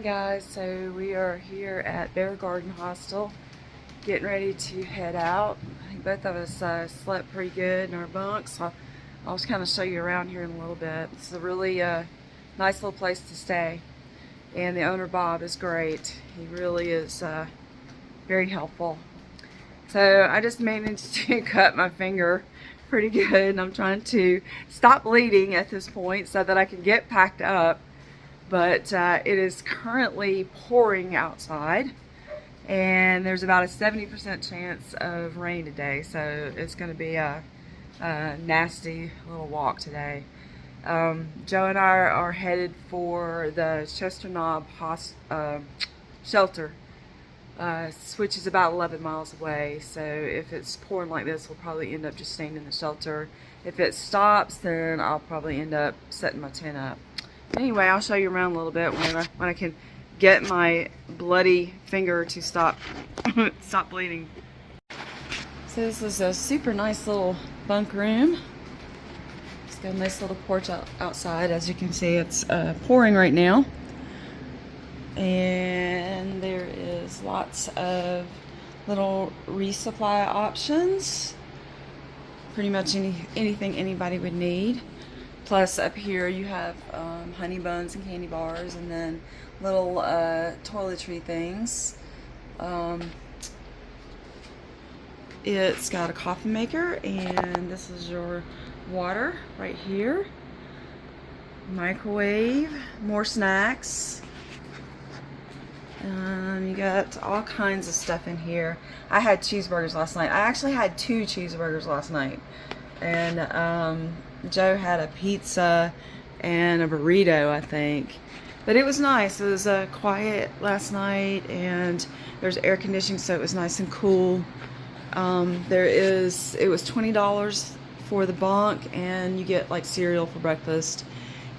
guys, so we are here at Bear Garden Hostel getting ready to head out. I think both of us slept pretty good in our bunks, so I'll just kind of show you around here in a little bit. It's a really nice little place to stay, and the owner Bob is great. He really is very helpful. So I just managed to cut my finger pretty good, and I'm trying to stop bleeding at this point so that I can get packed up. But it is currently pouring outside, and there's about a 70% chance of rain today, so it's going to be a nasty little walk today. Joe and I are headed for the Chester Knob shelter, which is about 11 miles away. So if it's pouring like this, we'll probably end up just staying in the shelter. If it stops, then I'll probably end up setting my tent up. Anyway, I'll show you around a little bit when I can get my bloody finger to stop bleeding. So this is a super nice little bunk room. It's got a nice little porch outside. As you can see, it's pouring right now. And there is lots of little resupply options. Pretty much anything anybody would need. Plus up here you have honey buns and candy bars, and then little toiletry things. It's got a coffee maker, and this is your water right here. Microwave, more snacks. You got all kinds of stuff in here. I had cheeseburgers last night. I actually had 2 cheeseburgers last night. And Joe had a pizza and a burrito, I think. But it was nice. It was quiet last night, and there's air conditioning, so it was nice and cool. It was $20 for the bunk, and you get like cereal for breakfast.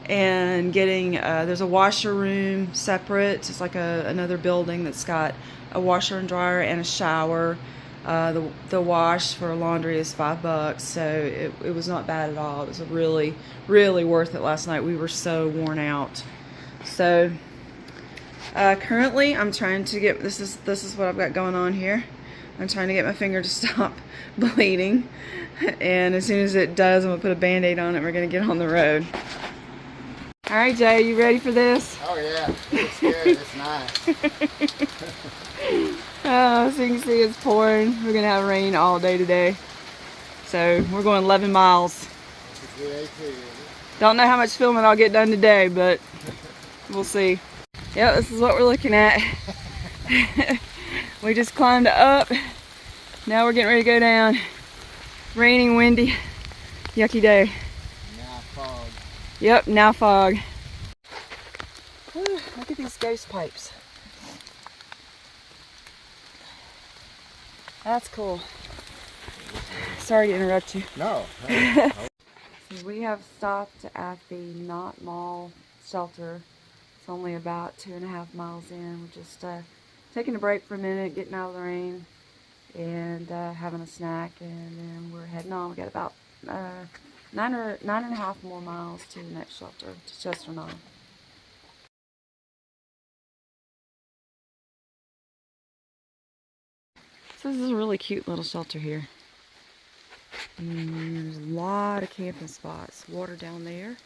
And there's a washer room separate. It's like another building that's got a washer and dryer and a shower. The wash for laundry is $5, so it was not bad at all. It was really, really worth it last night. We were so worn out. So currently I'm trying to get, this is what I've got going on here. I'm trying to get my finger to stop bleeding, and as soon as it does, I'm gonna put a band-aid on it and we're gonna get on the road. All right, Jay, you ready for this? Oh yeah, it's good. It's nice. So you can see it's pouring. We're gonna have rain all day today. So we're going 11 miles. It's a good day too. Don't know how much filming I'll get done today, but we'll see. Yep, this is what we're looking at. We just climbed up. Now we're getting ready to go down. Raining, windy, yucky day. Now fog. Yep, now fog. Whew, look at these ghost pipes. That's cool. Sorry to interrupt you. No. So we have stopped at the Knott Mall shelter. It's only about 2.5 miles in. We're just taking a break for a minute, getting out of the rain, and having a snack, and then we're heading on. We got about 9.5 more miles to the next shelter, to Chester Knob. So this is a really cute little shelter here. And there's a lot of camping spots. Water down there.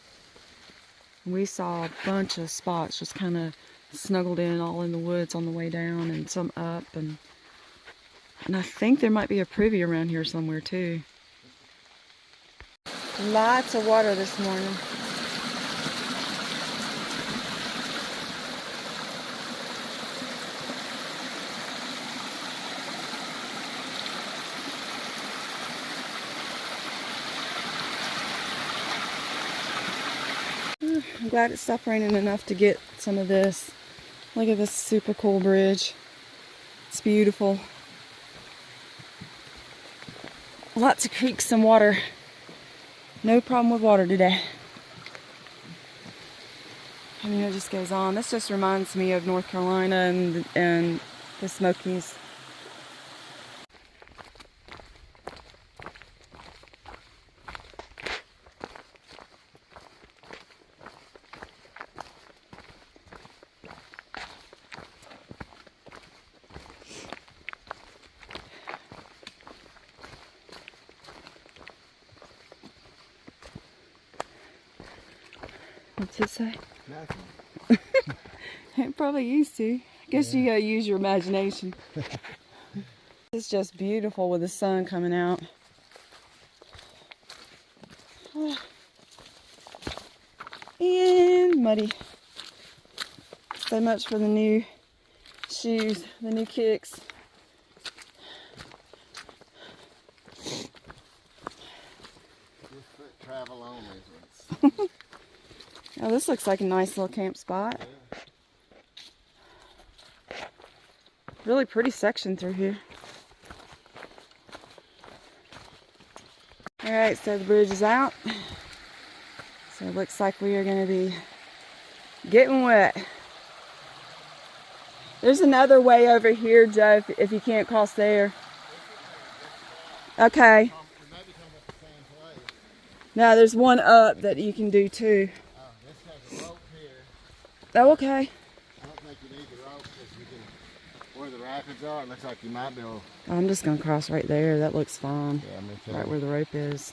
We saw a bunch of spots just kind of snuggled in all in the woods on the way down, and some up, and I think there might be a privy around here somewhere too. Lots of water this morning. I'm glad it stopped raining enough to get some of this. Look at this super cool bridge. It's beautiful. Lots of creeks and water. No problem with water today. I mean, it just goes on. This just reminds me of North Carolina and the Smokies. What's it say? Nothing. It probably used to. I guess you gotta use your imagination. It's just beautiful with the sun coming out. And muddy. So much for the new shoes, the new kicks. Just foot travel only. Oh, this looks like a nice little camp spot. Really pretty section through here. Alright, so the bridge is out. So it looks like we are going to be getting wet. There's another way over here, Joe, if you can't cross there. Okay. No, there's one up that you can do too. Oh, this has a rope here. Oh, okay. I don't think you need the rope because you can, where the rapids are, it looks like you might be able. I'm just going to cross right there. That looks fine. Yeah, me too. Right where the rope is.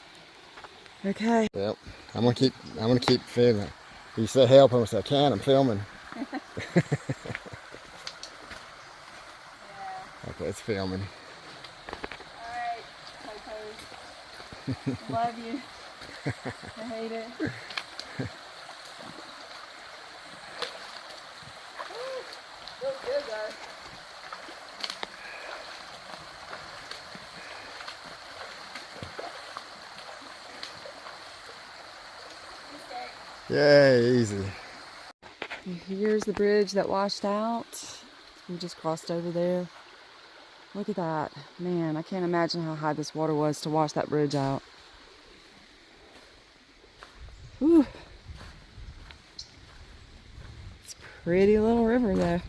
Okay. Yep. I'm gonna keep filming. You said help him, so I can. I'm filming. Okay, it's filming. Alright, love you. I hate it. Feels good though. Yeah, easy. Here's the bridge that washed out. We just crossed over there. Look at that. Man, I can't imagine how high this water was to wash that bridge out. Whew. It's a pretty little river though.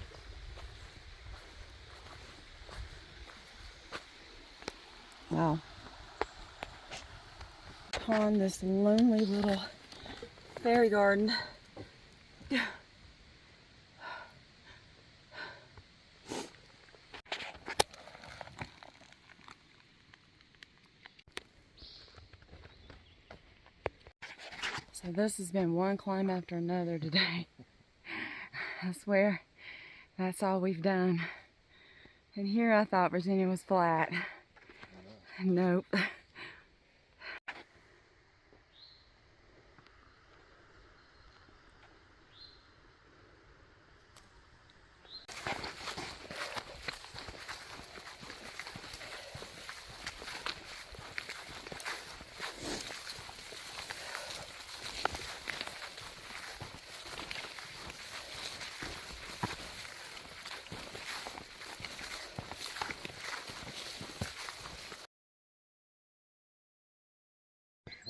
Wow. Upon this lonely little fairy garden. So this has been one climb after another today. I swear, that's all we've done. And here I thought Virginia was flat. Nope.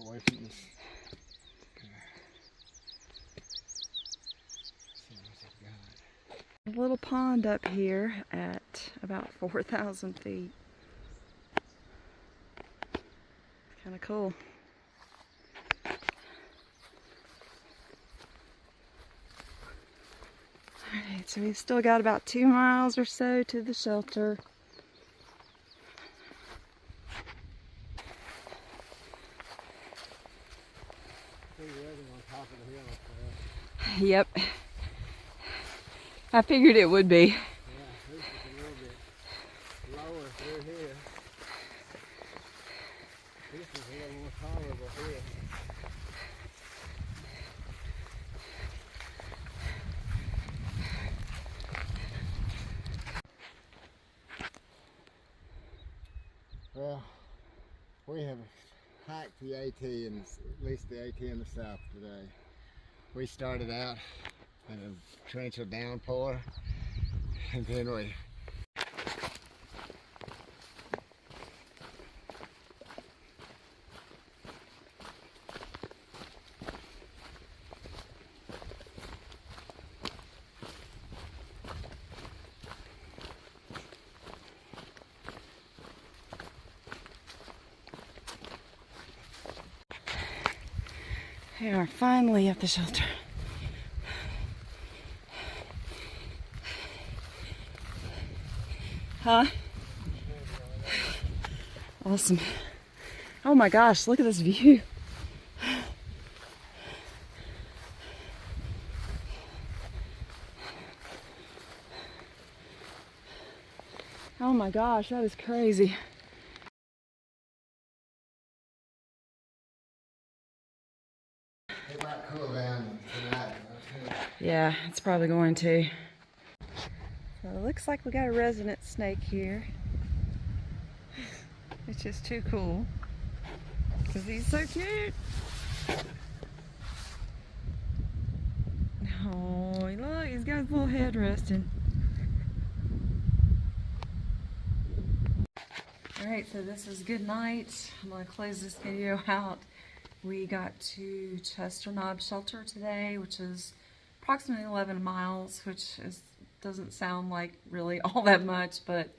Away from this. A little pond up here at about 4,000 feet. Kind of cool. Alright, so we've still got about 2 miles or so to the shelter. Yep. I figured it would be. Yeah, this is a little bit lower through here. This is a little more tolerable here. Well, we have hiked the AT, and at least the AT in the south today. We started out in a torrential downpour, and then we We are finally at the shelter. Huh? Awesome. Oh my gosh, look at this view. my gosh, that is crazy. It might cool down tonight. Yeah, it's probably going to. So it looks like we got a resident snake here. It's just too cool. Because he's so cute. Oh, look, he's got his little head resting. Alright, so this is good night. I'm going to close this video out. We got to Chester Knob Shelter today, which is approximately 11 miles, which doesn't sound like really all that much, but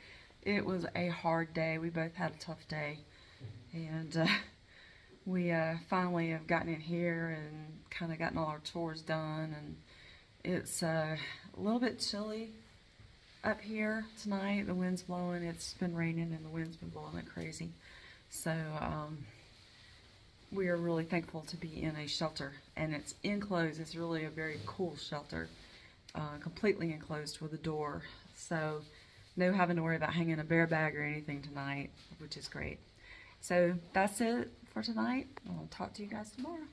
it was a hard day. We both had a tough day. And we finally have gotten in here and kind of gotten all our chores done. And it's a little bit chilly up here tonight. The wind's blowing. It's been raining and the wind's been blowing like crazy. So we are really thankful to be in a shelter, and it's enclosed. It's really a very cool shelter, completely enclosed with a door. So no having to worry about hanging a bear bag or anything tonight, which is great. So that's it for tonight. I'll talk to you guys tomorrow.